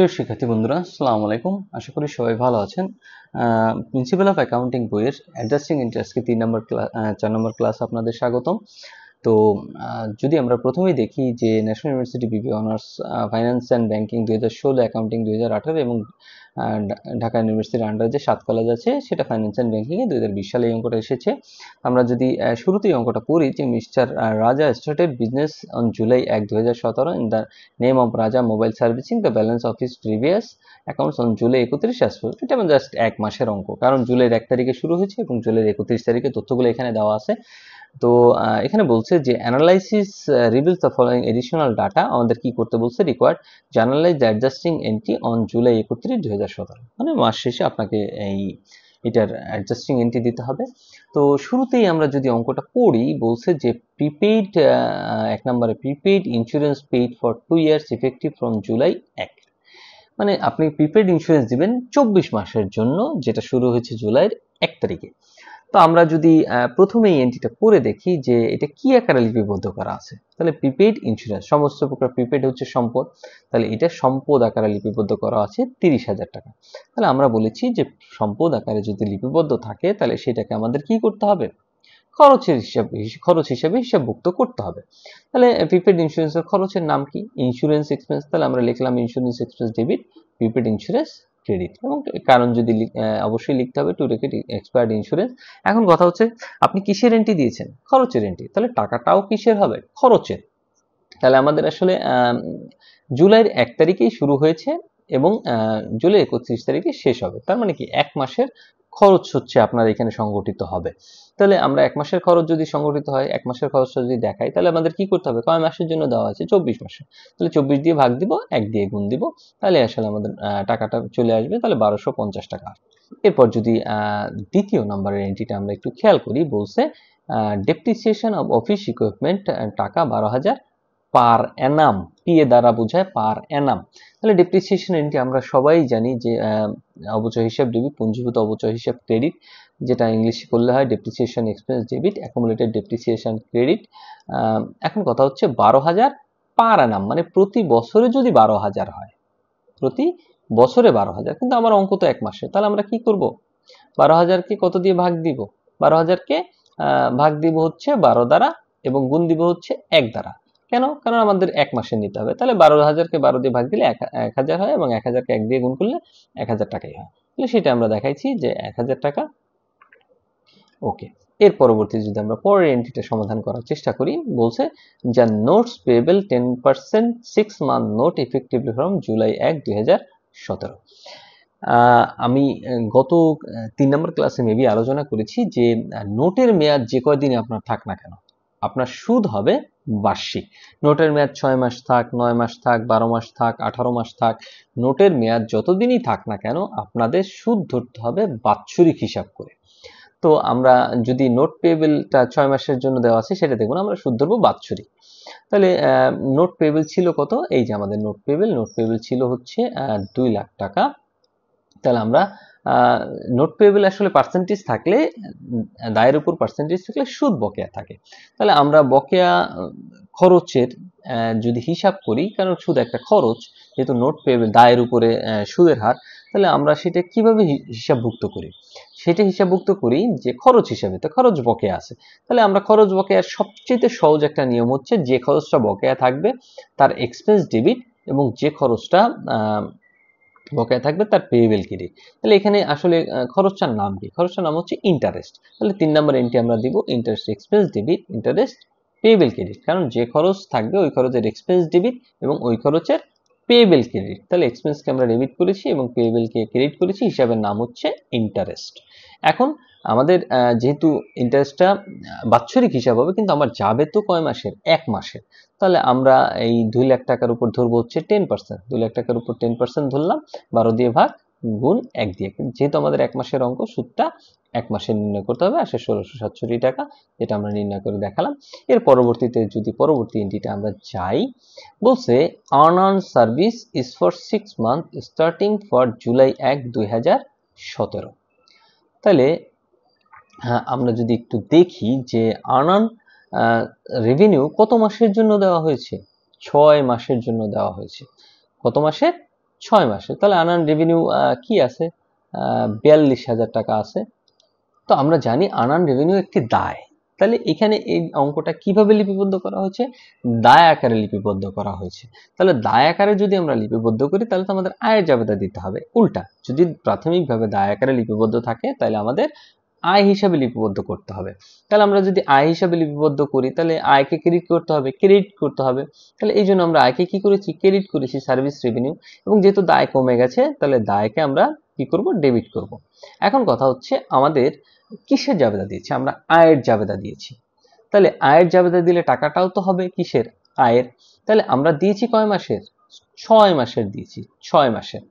প্রিয় শিক্ষার্থী বন্ধুরা, আসসালামু আলাইকুম। আশা করি সবাই ভালো আছেন। প্রিন্সিপাল অফ অ্যাকাউন্টিং বইয়ের অ্যাডজাস্টিং ইন্টারেস্টকে 4 নম্বর ক্লাস আপনাদের স্বাগতম। তো যদি আমরা প্রথমেই দেখি যে national university Bibi honours finance and banking 2016, accounting 2018 এবং ঢাকা ইউনিভার্সিটির আন্ডার যে 7 কলেজ আছে সেটা ফাইন্যান্স অ্যান্ড ব্যাংকিংয়ে 2020 সালে এই অঙ্কটা এসেছে। আমরা যদি শুরুতেই অঙ্কটা পড়ি যে mister Raja started business on July 1, 2017 in the name of Raja mobile servicing the balance of his previous accounts on July 31 as follows. এটা মানে জাস্ট 1 মাসের অঙ্ক, কারণ জুলাইয়ের 1 তারিখে শুরু হয়েছে এবং জুলাইয়ের 31 তারিখে তথ্যগুলো এখানে দেওয়া আছে। তো এখানে বলছে যে analysis reveals the following additional data. আমাদের কি করতে বলছে? Required to analyse the adjusting entry on July 31, 2017, মানে মাস শেষে আপনাকে এটার অ্যাডজাস্টিং এন্ট্রি দিতে হবে। তো শুরুতেই আমরা যদি অঙ্কটা পড়ি, বলছে যে প্রিপেইড, 1 নম্বরে prepaid insurance paid for 2 years effective from July 1, মানে আপনি প্রিপেইড ইন্স্যুরেন্স দিবেন 24 মাসের জন্য, যেটা শুরু হয়েছে জুলাইয়ের 1 তারিখে। তো আমরা যদি প্রথমে এই এন্ট্রিটা পড়ে দেখি যে এটা কি আকারে লিপিবদ্ধ করা আছে, তাহলে প্রিপেইড ইন্স্যুরেন্স, সমস্ত প্রকার প্রিপেইড হচ্ছে সম্পদ, তাহলে এটা সম্পদ আকারে লিপিবদ্ধ করা আছে 30,000 টাকা। তাহলে আমরা বলেছি যে সম্পদ আকারে যদি লিপিবদ্ধ থাকে তাহলে সেটাকে আমাদের কি করতে হবে? খরচ হিসাবে হিসাবভুক্ত করতে হবে। তাহলে প্রিপেইড ইন্স্যুরেন্সের খরচের নাম কি? Insurance expense. তাহলে আমরা লিখলাম insurance expense debit, prepaid insurance credit, এবং কারণ যদি অবশ্যই লিখতে হবে টু রেখে এক্সপায়ার্ড ইন্স্যুরেন্স। এখন কথা হচ্ছে আপনি কিসের এন্ট্রি দিয়েছেন? খরচের এন্ট্রি, তাহলে টাকাটাও কিসের হবে? খরচের। তাহলে আমাদের আসলে জুলাইয়ের 1 তারিখেই শুরু হয়েছে এবং জুলাই 31 তারিখে শেষ হবে, তার মানে কি 1 মাসের খরচ হচ্ছে আপনার এখানে সংগঠিত হবে। তাহলে আমরা 1 মাসের খরচ যদি সংগঠিত হয়, 1 মাসের খরচটা যদি দেখাই, তাহলে আমাদের কি করতে হবে? কয় মাসের জন্য দেওয়া আছে? 24 মাসে। তাহলে 24 দিয়ে ভাগ দিব, 1 দিয়ে গুণ দিব, তাহলে আসলে আমাদের টাকাটা চলে আসবে, তাহলে 1250 টাকা। এরপর যদি দ্বিতীয় নম্বরের এন্ট্রিটা আমরা একটু খেয়াল করি, বলছে ডেপ্রিসিয়েশন অফ অফিস ইকুইপমেন্ট টাকা 12,000 পার অ্যানাম, পি এ দ্বারা বোঝায় পার অ্যানাম। তাহলে ডেপ্রিসিয়েশন এন্ট্রি আমরা সবাই জানি যে অবচয় হিসাব ডেবিট, পুঞ্জীভূত অবচয় হিসাব ক্রেডিট, যেটা ইংলিশে করলে হয় depreciation expense debit, accumulated depreciation credit. এখন কথা হচ্ছে 12,000 পার অ্যানাম, মানে প্রতি বছরে যদি 12,000 হয়, প্রতি বছরে 12,000, কিন্তু আমার অঙ্ক তো 1 মাসে, তাহলে আমরা কি করব? 12,000কে কত দিয়ে ভাগ দিব? 12,000কে ভাগ দিব হচ্ছে 12 দ্বারা এবং গুণ দিব হচ্ছে 1 দ্বারা। কেন? কারণ আমাদের 1 মাসে নিতে হবে। তাহলে 12,000কে 12 দিয়ে ভাগ দিলে 1,000 হয় এবং 1,000কে 1 দিয়ে গুণ করলে 1,000 টাকাই হয়। তাহলে সেটা আমরা দেখাইছি যে 1,000 টাকা। ওকে, এর পরবর্তী যদি আমরা পরের এন্ট্রিটা সমাধান করার চেষ্টা করি, বলছে যা notes payable 10% 6 month note effectively from July 1, 2017। আমি গত 3 নম্বর ক্লাসে মেবি আলোচনা করেছি যে নোটের মেয়াদ যে কয়দিনে আপনার থাক না কেন, আপনার সুদ হবে বার্ষিক। নোটের মেয়াদ 6 মাস থাক, 9 মাস থাক, 12 মাস থাক, 18 মাস থাক, নোটের মেয়াদ যতদিনই থাক না কেন আপনাদের সুদ ধরতে হবে বাৎসরিক হিসাব করে। তো আমরা যদি নোট পেয়েবলটা 6 মাসের জন্য দেওয়া আছে সেটা দেখুন, আমরা সুদ ধরবো বাৎসরিক। তাহলে নোট পেয়েবল ছিল কত? এই যে আমাদের নোট পেয়েবল ছিল হচ্ছে 2 লাখ টাকা। তাহলে আমরা নোট পেয়েবল আসলে পার্সেন্টেজ থাকলে, দায়ের উপর পার্সেন্টেজ থাকলে সুদ বকেয়া থাকে। তাহলে আমরা বকেয়া খরচের যদি হিসাব করি, কারণ সুদ একটা খরচ, যেহেতু নোট পেয়েবল দায়ের উপরে সুদের হার, তাহলে আমরা সেটা কিভাবে হিসাবভুক্ত করি? সেটা হিসাবভুক্ত করি যে খরচ হিসাবে, তো খরচ বকেয়া আছে। তাহলে আমরা খরচ বকেয়ার সবচেয়ে সহজ একটা নিয়ম হচ্ছে যে খরচটা বকেয়া থাকবে তার এক্সপেন্স ডেবিট, এবং যে খরচটা বকেয়া থাকবে তার পেয়েবল ক্রেডিট। তাহলে এখানে আসলে খরচটার নাম কি? খরচটার নাম হচ্ছে ইন্টারেস্ট। তাহলে 3 নম্বর এন্ট্রি আমরা দিব interest expense debit interest payable credit, কারণ যে খরচ থাকবে ওই খরচের এক্সপেন্স ডেবিট এবং ওই খরচের পেয়েবল ক্রেডিট। তাহলে এক্সপেন্সকে আমরা ডেবিট করেছি এবং পেয়েবলকে ক্রেডিট করেছি, হিসাবের নাম হচ্ছে ইন্টারেস্ট। এখন আমাদের যেহেতু ইন্টারেস্টটা বাৎসরিক হিসাব হবে, কিন্তু আমার যাবে তো কয় মাসের? 1 মাসের। তাহলে আমরা এই 2 লাখ টাকার উপর ধরবো হচ্ছে 10%। 2 লাখ টাকার উপর 10% ধরলাম, 12 দিয়ে ভাগ গুণ 1 দিয়ে। যেহেতু আমাদের 1 মাসের অঙ্ক, সুদটা 1 মাসে নির্ণয় করতে হবে, আসে 1667 টাকা, যেটা আমরা নির্ণয় করে দেখালাম। এর পরবর্তীতে যদি পরবর্তী এন্ট্রিটা আমরা যাই, বলছে earn on service is for 6 month starting for July 1, 2017। তাহলে আমরা যদি একটু দেখি যে আর্ন অন রেভিনিউ কত মাসের জন্য দেওয়া হয়েছে? 6 মাসের জন্য দেওয়া হয়েছে। কত মাসের? 6 মাসে, তাহলে আনআর্ন রেভিনিউ কি আছে, 42,000 টাকা আছে। তো আমরা জানি আনআর্ন রেভিনিউ একটি দায়, তাহলে এখানে এই অঙ্কটা কিভাবে লিপিবদ্ধ করা হয়েছে, দায় আকারে লিপিবদ্ধ করা হয়েছে। তাহলে দায় আকারে যদি আমরা লিপিবদ্ধ করি তাহলে তো আমাদের আয়ের জাবেদা দিতে হবে। উল্টা, যদি প্রাথমিকভাবে দায় আকারে লিপিবদ্ধ থাকে তাহলে আমাদের আয় হিসাবে লিপিবদ্ধ করতে হবে। তাহলে আমরা যদি আয় হিসাবে লিপিবদ্ধ করি তাহলে আয়কে ক্রেডিট করতে হবে, তাহলে এই জন্য আমরা আয়কে কি করেছি, ক্রেডিট করেছি সার্ভিস রেভিনিউ। এবং যেহেতু দায় কমে গেছে তাহলে দায়কে আমরা কি করব, ডেবিট করব। এখন কথা হচ্ছে আমাদের কিসের জাবেদা দিয়েছি, আমরা আয়ের জাবেদা দিয়েছি। তাহলে আয়ের জাবেদা দিলে টাকাটাও তো হবে কিসের, আয়ের। তাহলে আমরা দিয়েছি কয় মাসের, 6 মাসের দিয়েছি, 6 মাসের।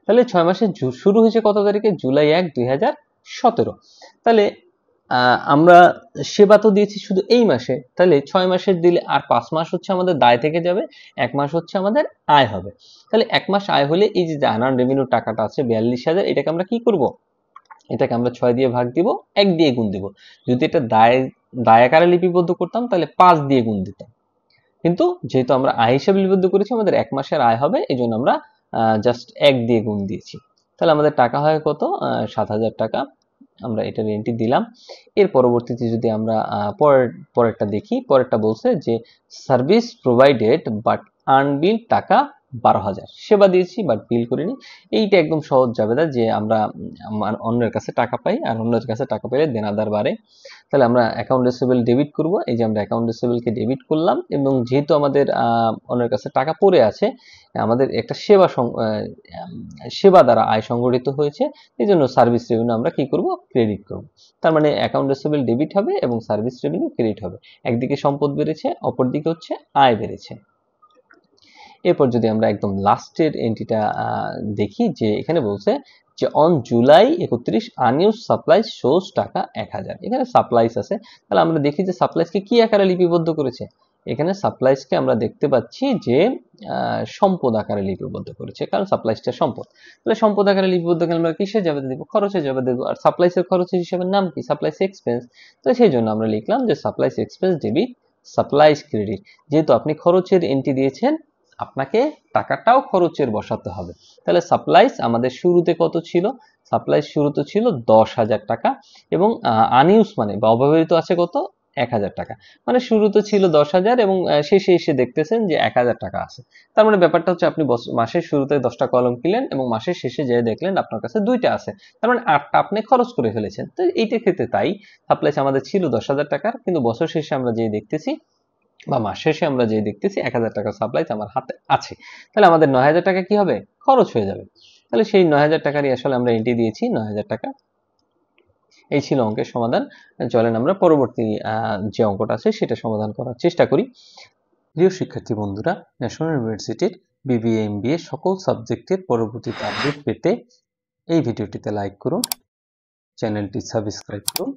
তাহলে 6 মাসের শুরু হয়েছে কত তারিখে, জুলাই 1, 2017। তাহলে আমরা সেবা তো দিয়েছি শুধু এই মাসে, তাহলে 6 মাসের দিলে আর 5 মাস হচ্ছে আমাদের দায় থেকে যাবে, 1 মাস হচ্ছে আমাদের আয় হবে। তাহলে 1 মাস আয় হলে এই যে আনআর্ন রেভিনিউ টাকাটা আছে 42,000, এটাকে আমরা কি করব, এটাকে আমরা 6 দিয়ে ভাগ দিব, 1 দিয়ে গুণ দিব। যদি এটা দায় আকারে লিপিবদ্ধ করতাম তাহলে 5 দিয়ে গুণ দিতাম, কিন্তু যেহেতু আমরা আয় হিসাবে লিপিবদ্ধ করেছি আমাদের 1 মাসের আয় হবে, এই জন্য আমরা জাস্ট 1 দিয়ে গুণ দিয়েছি। তাহলে আমাদের টাকা হয় কত, 7,000 টাকা। আমরা এটার এন্ট্রি দিলাম। এর পরবর্তীতে যদি আমরা পরেরটা দেখি, পরেরটা বলছে যে সার্ভিস প্রোভাইডেড বাট আনবিল টাকা 12,000, সেবা দিয়েছি বাট বিল করিনি। এইটা একদম সহজ জাবেদা যে আমরা অন্যের কাছে টাকা পাই আর অন্যের কাছে টাকা পেলে দেনাদার বাড়ে। তাহলে আমরা অ্যাকাউন্ট রিসিভেবল ডেবিট করব, এই যে আমরা অ্যাকাউন্ট রিসিভেবলকে ডেবিট করলাম, এবং যেহেতু আমাদের অন্যের কাছে টাকা পড়ে আছে, আমাদের একটা সেবা দ্বারা আয় সংগঠিত হয়েছে, এই জন্য সার্ভিস রেভিনিউ আমরা কি করব, ক্রেডিট করব। তার মানে অ্যাকাউন্ট রিসিভেবল ডেবিট হবে এবং সার্ভিস রেভিনিউ ক্রেডিট হবে। একদিকে সম্পদ বেড়েছে, অপরদিকে হচ্ছে আয় বেড়েছে। এরপর যদি আমরা একদম লাস্টের এন্ট্রিটা দেখি, যে এখানে বলছে যে অন জুলাই 31 আনইউজ সাপ্লাইজ শোজ টাকা 1,000, এখানে সাপ্লাইজ আছে। তাহলে আমরা দেখি যে সাপ্লাইজকে কি আকারে লিপিবদ্ধ করেছে, এখানে সাপ্লাইজকে আমরা দেখতে পাচ্ছি যে সম্পদ আকারে লিপিবদ্ধ করেছে, কারণ সাপ্লাইজটা সম্পদ। তাহলে সম্পদ আকারে লিপিবদ্ধ করলে আমরা কিসের জাবেদা দেব, খরচের জাবেদা দেব। আর সাপ্লাইজের খরচের হিসাবের নাম কি, সাপ্লাইজ এক্সপেন্স। তো সেই জন্য আমরা লিখলাম যে supplies expense debit supplies credit. যেহেতু আপনি খরচের এন্ট্রি দিয়েছেন, আপনাকে টাকাটাও খরচের বসাতে হবে। তাহলে সাপ্লাইজ আমাদের শুরুতে কত ছিল, সাপ্লাইজ শুরুতে ছিল 10,000 টাকা, এবং আনইউজ মানে বা অব্যবহৃত আছে কত, 1,000 টাকা। মানে শুরুতে ছিল 10,000 এবং শেষে এসে দেখতেছেন যে 1,000 টাকা আছে। তার মানে ব্যাপারটা হচ্ছে আপনি মাসের শুরুতে 10টা কলম কিনলেন এবং মাসের শেষে যেয়ে দেখলেন আপনার কাছে 2টা আছে, তার মানে 8টা আপনি খরচ করে ফেলেছেন। তো এইটার ক্ষেত্রে তাই, সাপ্লাইজ আমাদের ছিল 10,000 টাকার, কিন্তু বছর শেষে আমরা যেয়ে দেখতেছি বা মাস শেষে আমরা যে দেখতেছি 1,000 টাকা সাপ্লাইজ আমার হাতে আছে, তাহলে আমাদের 9,000 টাকা কি হবে, খরচ হয়ে যাবে। তাহলে সেই 9,000 টাকারই আসলে আমরা এন্ট্রি দিয়েছি 9,000 টাকা। এই ছিল অঙ্কের সমাধান। চলেন আমরা পরবর্তী যে অঙ্কটা আছে সেটা সমাধান করার চেষ্টা করি। প্রিয় শিক্ষার্থী বন্ধুরা, ন্যাশনাল ইউনিভার্সিটির বিবিএ এমবিএ সকল সাবজেক্টের পরবর্তীতে আপডেট পেতে এই ভিডিওটিতে লাইক করুন, চ্যানেলটি সাবস্ক্রাইব করুন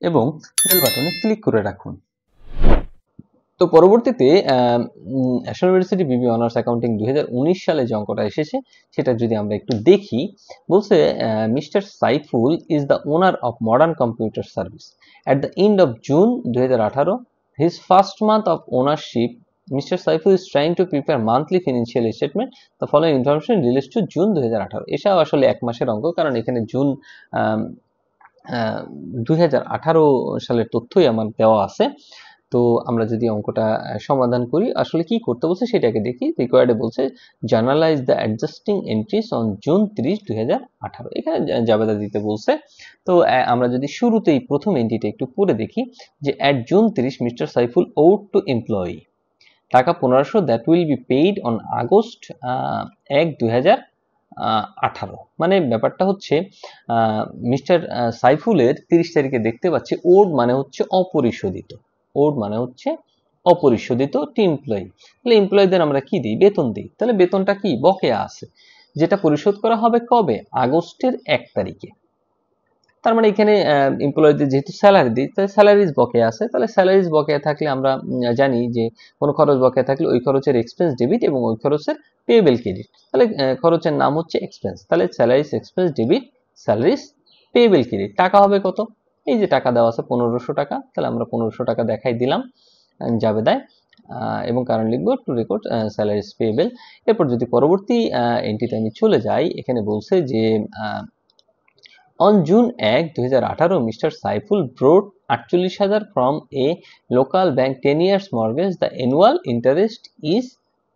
এবং বেল বাটনে ক্লিক করে রাখুন। তো পরবর্তীতে national university BBA honours accounting 2019 সালে যে অঙ্কটা এসেছে সেটা যদি আমরা একটু দেখি, বলছে mister Saiful is the owner of modern computer service at the end of June 2018, his first month of ownership Mr. Saiful is trying to prepare monthly financial statement. The following information relates to June 2018. এটাও আসলে এক মাসের অঙ্ক, কারণ এখানে June 2018 সালের তথ্যই আমার দেওয়া আছে। তো আমরা যদি অঙ্কটা সমাধান করি, আসলে কি করতে বলছে সেটাকে দেখি। রিকোয়ার্ডে বলছে journalise the adjusting entries on June 30, 2018, এখানে জাবেদা দিতে বলছে। তো আমরা যদি শুরুতেই প্রথম এন্ট্রিটা একটু পড়ে দেখি, যে at June 30 mister Saiful owed to employee taka 1500 that will be paid on August 1, 2018। মানে ব্যাপারটা হচ্ছে মিস্টার সাইফুলের 30 তারিখে দেখতে পাচ্ছি ওড মানে হচ্ছে অপরিশোধিত, ওড মানে হচ্ছে অপরিশোধিত টু এমপ্লয়ি। তাহলে এমপ্লয়ীদের আমরা কি দিই, বেতন দিই। তাহলে বেতনটা কি, বকেয়া আছে, যেটা পরিশোধ করা হবে কবে, আগস্টের 1 তারিখে। তার মানে এখানে এমপ্লয়ীদের যেহেতু স্যালারি দিই, তাহলে স্যালারিজ বকেয়া আছে। তাহলে স্যালারিজ বকেয়া থাকলে আমরা জানি যে কোনো খরচ বকেয়া থাকলে ওই খরচের এক্সপেন্স ডেবিট এবং ওই খরচের পেয়েবল ক্রেডিট। তাহলে খরচের নাম হচ্ছে এক্সপেন্স। তাহলে salaries expense debit, salaries payable credit. টাকা হবে কত, এই যে টাকা দেওয়া আছে 1500 টাকা, তাহলে আমরা 1500 টাকা দেখাই দিলাম জাবেদায়। এবং কারণ লিখবো টু রেকর্ড স্যালারিজ পেয়েবল। এরপর যদি পরবর্তী এন্ট্রিতে আমি চলে যাই, এখানে বলছে যে on June 1, 2018 mister Saiful brought 48,000 from a local bank 10 years mortgage, the annual interest is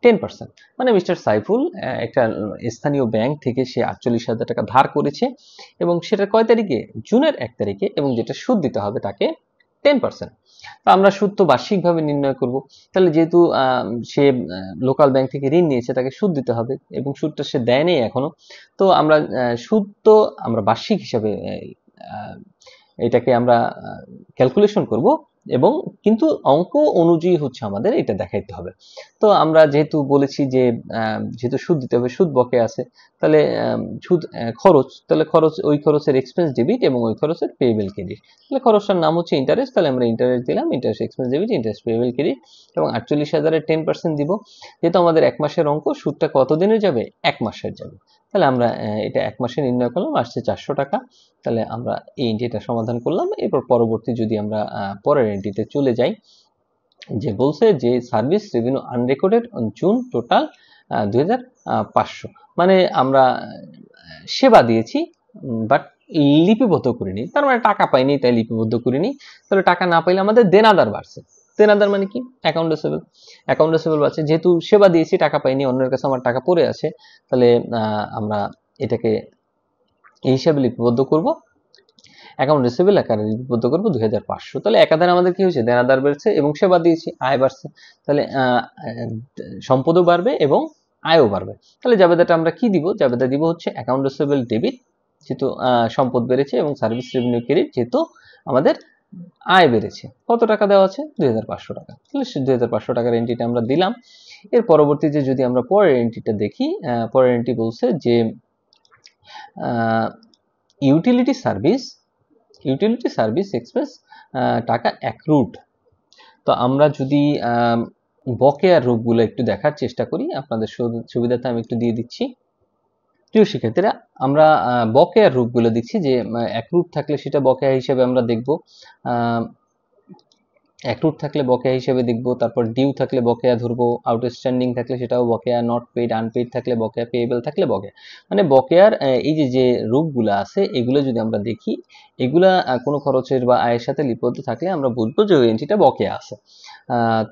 10%। মানে মিস্টার সাইফুল একটা স্থানীয় ব্যাংক থেকে সে 48,000 টাকা ধার করেছে এবং সেটা কয় তারিখে, জুনের 1 তারিখে, এবং যেটা সুদ দিতে হবে তাকে 10%। তো আমরা সুদ তো বার্ষিকভাবে নির্ণয় করব, তাহলে যেহেতু সে লোকাল ব্যাংক থেকে ঋণ নিয়েছে তাকে সুদ দিতে হবে এবং সুদটা সে দেয় নেই এখনো, তো আমরা সুদ তো আমরা বার্ষিক হিসাবে এটাকে আমরা ক্যালকুলেশন করব এবং কিন্তু অঙ্ক অনুযায়ী হচ্ছে আমাদের এটা দেখাইতে হবে। তো আমরা যেহেতু বলেছি যে যেহেতু সুদ দিতে হবে, সুদ বকে আছে, তাহলে সুদ খরচ, তাহলে খরচ, ওই খরচের এক্সপেন্স ডেবিট এবং ওই খরচের পেয়েবল ক্রেডিট। তাহলে খরচটার নাম হচ্ছে ইন্টারেস্ট, তাহলে আমরা ইন্টারেস্ট দিলাম, interest expense debit, interest payable credit, এবং 48,000-এর 10% দিব। যেহেতু আমাদের 1 মাসের অঙ্ক, সুদটা কত দিনে যাবে, 1 মাসের যাবে, তাহলে আমরা এটা 1 মাসে নির্ণয় করলাম, আসছে 400 টাকা। তাহলে আমরা এই এন্ট্রিটা সমাধান করলাম। এরপর পরবর্তী যদি আমরা পরের এন্ট্রিতে চলে যাই, যে বলছে যে service revenue unrecorded on June total 2,500। মানে আমরা সেবা দিয়েছি বাট লিপিবদ্ধ করিনি, তার মানে টাকা পাইনি তাই লিপিবদ্ধ করিনি। তাহলে টাকা না পাইলে আমাদের দেনাদার বাড়ছে। দেনাদার মানে কি, অ্যাকাউন্ট রিসিভেবল। অ্যাকাউন্ট রিসিভেবল বাড়ছে, যেহেতু সেবা দিয়েছি টাকা পাইনি, অন্যের কাছে আমার টাকা পড়ে আছে, তাহলে আমরা এটাকে এই হিসাবে লিপিবদ্ধ করব, অ্যাকাউন্ট রিসিভেবল আকারে লিপিবদ্ধ করব 2,500। তাহলে একাধারে আমাদের কি হয়েছে, দেনাদার বেড়েছে এবং সেবা দিয়েছি, আয় বাড়ছে, তাহলে সম্পদও বাড়বে এবং আয়ও বাড়বে। তাহলে জাবেদাটা আমরা কি দিব, জাবেদা দিব হচ্ছে অ্যাকাউন্ট রিসিভেবল ডেবিট, যেহেতু সম্পদ বেড়েছে, এবং সার্ভিস রেভিনিউ ক্রেডিট, যেহেতু আমাদের আয় বেড়েছে। কত টাকা দেওয়া আছে, 2,500 টাকা। তাহলে 2,500 টাকার এন্ট্রিটা আমরা দিলাম। এর পরবর্তীতে যদি আমরা পরের এন্ট্রিটা দেখি, পরের এন্ট্রি বলছে যে ইউটিলিটি সার্ভিস এক্সপেন্স টাকা অ্যাক্রুড। তো আমরা যদি বকেয়ার রূপগুলো একটু দেখার চেষ্টা করি, আপনাদের সুবিধাতে আমি একটু দিয়ে দিচ্ছি। প্রিয় শিক্ষার্থীরা, আমরা বকেয়ার রূপগুলো দিচ্ছি, যে অ্যাক্রুড থাকলে সেটা বকেয়া হিসেবে আমরা দেখব, অ্যাক্রুড থাকলে বকেয়া হিসেবে দেখব, তারপর ডিউ থাকলে বকেয়া ধরবো, আউটস্ট্যান্ডিং থাকলে সেটাও বকেয়া, নট পেইড, আনপেইড থাকলে বকেয়া, পেয়েবল থাকলে বকেয়া। মানে বকেয়ার এই যে রূপগুলো আছে, এগুলো যদি আমরা দেখি, এগুলা কোনো খরচের বা আয়ের সাথে লিপিবদ্ধ থাকলে আমরা বুঝবো যে ওই এন্ট্রিটা বকেয়া আছে।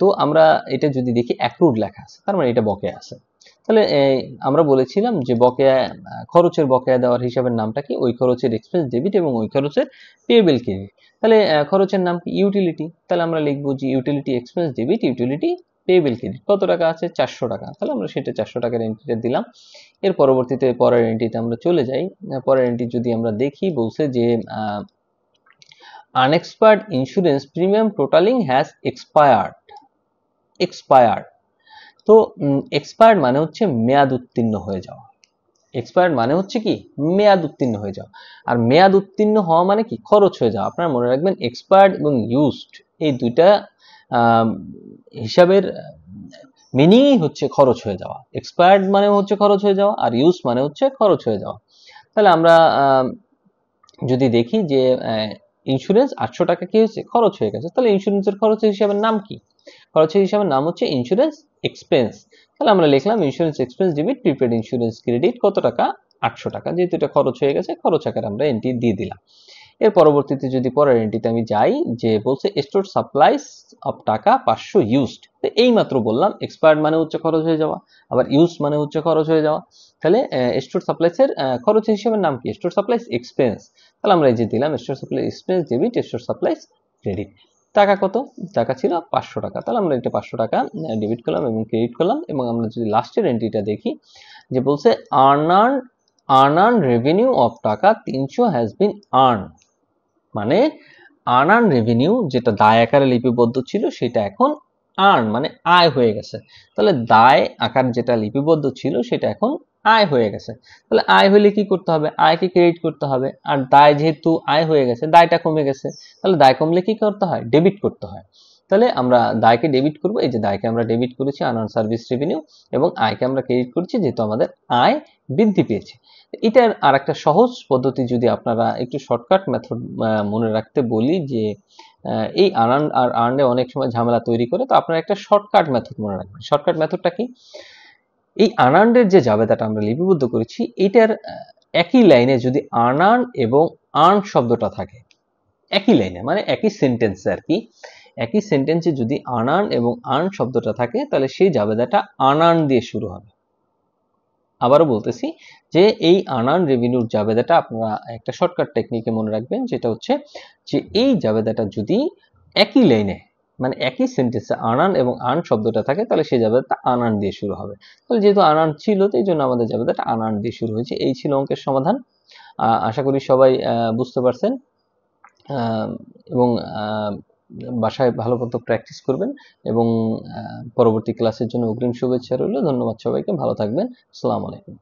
তো আমরা এটা যদি দেখি অ্যাক্রুড লেখা আছে, তার মানে এটা বকেয়া আছে। তাহলে আমরা বলেছিলাম যে বকেয়া, খরচের বকেয়া দেওয়ার হিসাবের নামটা কি, ওই খরচের এক্সপেন্স ডেবিট এবং ওই খরচের পেয়েবল ক্রেডিট। তাহলে খরচের নাম কি, ইউটিলিটি, তাহলে আমরা লিখবো যে utility expense debit, utility payable credit. কত টাকা আছে, 400 টাকা, তাহলে আমরা সেটা 400 টাকার এন্ট্রিটা দিলাম। এর পরবর্তীতে পরের এন্ট্রিতে আমরা চলে যাই। পরের এন্ট্রি যদি আমরা দেখি, বলছে যে unexpired insurance premium totalling has expired. তো এক্সপায়ার্ড মানে হচ্ছে মেয়াদ উত্তীর্ণ হয়ে যাওয়া। এক্সপায়ার্ড মানে হচ্ছে কি, মেয়াদ উত্তীর্ণ হয়ে যাওয়া। আর মেয়াদ উত্তীর্ণ হওয়া মানে কি, খরচ হয়ে যাওয়া। আপনারা মনে রাখবেন, এক্সপায়ার্ড এবং ইউজড এই দুইটা হিসাবের মিনিংই হচ্ছে খরচ হয়ে যাওয়া। এক্সপায়ার্ড মানে হচ্ছে খরচ হয়ে যাওয়া, আর ইউজ মানে হচ্ছে খরচ হয়ে যাওয়া। তাহলে আমরা যদি দেখি যে ইন্স্যুরেন্স 800 টাকা কি হয়েছে, খরচ হয়ে গেছে, তাহলে ইন্স্যুরেন্সের খরচের হিসাবের নাম কি, খরচের হিসাবের নাম হচ্ছে ইন্স্যুরেন্স এক্সপেন্স। তাহলে আমরা লিখলাম insurance expense debit, prepaid insurance credit, কত টাকা, 800 টাকা। যেহেতু এটা খরচ হয়ে গেছে, খরচ আকারে আমরা এন্ট্রি দিয়ে দিলাম। এর পরবর্তীতে যদি পরের এন্ট্রিতে আমি যাই, যে বলছে স্টোর সাপ্লাইস অফ টাকা 500 ইউজড। তো এই মাত্র বললাম এক্সপায়ার্ড মানে হচ্ছে খরচ হয়ে যাওয়া, আবার ইউজ মানে হচ্ছে খরচ হয়ে যাওয়া। তাহলে স্টোর সাপ্লাইসের খরচ হিসেবে নাম কি, স্টোর সাপ্লাইস এক্সপেন্স। তাহলে আমরা এই যে দিলাম store supply expense debit, store supplies credit. টাকা কত, টাকা ছিল 500 টাকা, তাহলে আমরা এটা 500 টাকা ডেবিট করলাম এবং ক্রেডিট করলাম। এবং আমরা যদি লাস্টের এন্ট্রিটা দেখি, যে বলছে আর্ন রেভিনিউ অফ টাকা 300 হ্যাজ বিন আর্ন। মানে আর্ন রেভিনিউ যেটা দায় আকারে লিপিবদ্ধ ছিল, সেটা এখন আর্ন মানে আয় হয়ে গেছে। তাহলে দায় আকার যেটা লিপিবদ্ধ ছিল, সেটা এখন আয় হয়ে গেছে। তাহলে আয় হলে কি করতে হবে, আয়কে ক্রেডিট করতে হবে। আর দায় যেহেতু আয় হয়ে গেছে, দায়টা কমে গেছে, তাহলে দায় কমলে কি করতে হয়, ডেবিট করতে হয়। তাহলে আমরা দায়কে ডেবিট করব, এই যে দায়কে আমরা ডেবিট করেছি আনআর্ন সার্ভিস রেভিনিউ, এবং আয়কে আমরা ক্রেডিট করছি যেহেতু আমাদের আয় বৃদ্ধি পেয়েছে। এটার আর একটা সহজ পদ্ধতি যদি আপনারা একটু শর্টকাট মেথড মনে রাখতে বলি, যে এই আনার্ন আর আর্নে অনেক সময় ঝামেলা তৈরি করে। তো আপনারা একটা শর্টকাট মেথড মনে রাখবেন। শর্টকাট মেথডটা কি? এই আনার্নের যে জাবেদাটা আমরা লিপিবদ্ধ করেছি, এটার একই লাইনে যদি আনার্ন এবং আর্ন শব্দটা থাকে, একই লাইনে মানে একই সেন্টেন্সে আর কি, একই সেন্টেন্সে যদি আনার্ন এবং আর্ন শব্দটা থাকে, তাহলে সেই জাবেদাটা আনার্ন দিয়ে শুরু হবে। আবারও বলতেছি যে এই আনার্ন রেভিনিউর জাবেদাটা আপনারা একটা শর্টকাট টেকনিকে মনে রাখবেন, যেটা হচ্ছে যে এই জাবেদাটা যদি একই লাইনে মানে একই সেন্টেন্সে আনার্ন এবং আর্ন শব্দটা থাকে, তাহলে সেই জাবেদাটা আনার্ন দিয়ে শুরু হবে। তাহলে যেহেতু আনার্ন ছিল, তো এই জন্য আমাদের জাবেদাটা আনার্ন দিয়ে শুরু হয়েছে। এই ছিল অঙ্কের সমাধান। আশা করি সবাই বুঝতে পারছেন, এবং বাসায় ভালো মতো প্র্যাকটিস করবেন, এবং পরবর্তী ক্লাসের জন্য অগ্রিম শুভেচ্ছা রইল। ধন্যবাদ সবাইকে, ভালো থাকবেন। আসসালামু আলাইকুম।